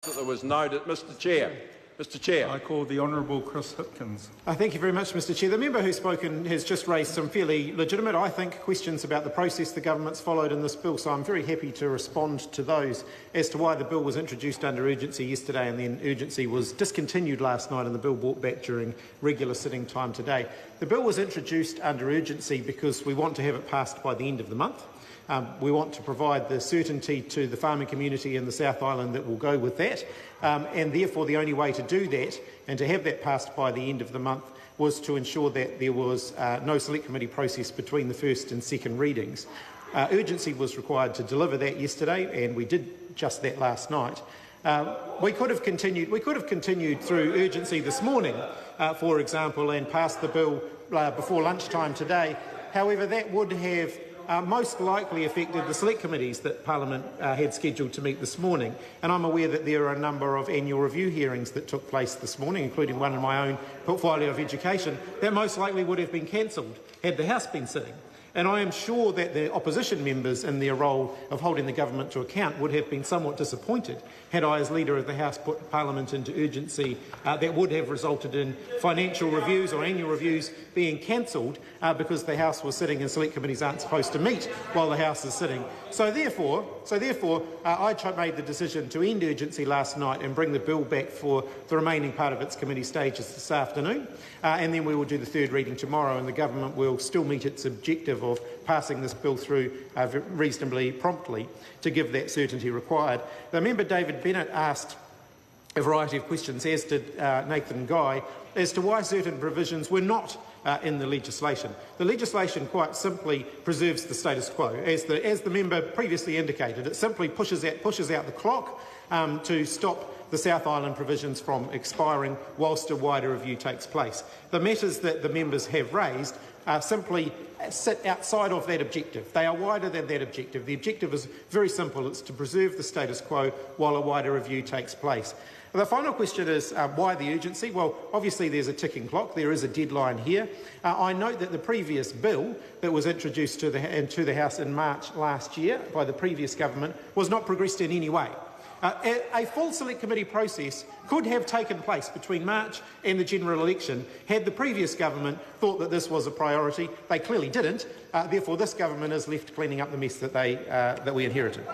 that there was no... Mr Chair. I call the Honourable Chris Hipkins. Thank you very much, Mr Chair. The member who's spoken has just raised some fairly legitimate, I think, questions about the process the government's followed in this bill, so I'm very happy to respond to those as to why the bill was introduced under urgency yesterday and then urgency was discontinued last night and the bill brought back during regular sitting time today. The bill was introduced under urgency because we want to have it passed by the end of the month. We want to provide the certainty to the farming community in the South Island that will go with that, and therefore the only way to do that and to have that passed by the end of the month was to ensure that there was no select committee process between the first and second readings. Urgency was required to deliver that yesterday, and we did just that last night. We could have continued through urgency this morning, for example, and passed the bill before lunchtime today. However, that would have most likely affected the select committees that Parliament had scheduled to meet this morning. And I'm aware that there are a number of annual review hearings that took place this morning, including one in my own portfolio of education, that most likely would have been cancelled had the House been sitting. And I am sure that the opposition members in their role of holding the government to account would have been somewhat disappointed had I, as Leader of the House, put Parliament into urgency that would have resulted in financial reviews or annual reviews being cancelled because the House was sitting and select committees aren't supposed to meet while the House is sitting. So therefore, I made the decision to end urgency last night and bring the bill back for the remaining part of its committee stages this afternoon. And then we will do the third reading tomorrow, and the government will still meet its objective of passing this bill through reasonably promptly to give that certainty required. The member David Bennett asked a variety of questions, as did Nathan Guy, as to why certain provisions were not in the legislation. The legislation quite simply preserves the status quo. As the member previously indicated, it simply pushes out the clock to stop the South Island provisions from expiring whilst a wider review takes place. The matters that the members have raised simply sit outside of that objective. They are wider than that objective. The objective is very simple. It's to preserve the status quo while a wider review takes place. The final question is why the urgency? Well, obviously there's a ticking clock. There is a deadline here. I note that the previous bill that was introduced to the House in March last year by the previous government was not progressed in any way. A full select committee process could have taken place between March and the general election had the previous government thought that this was a priority. They clearly didn't. Therefore, this government is left cleaning up the mess that we inherited.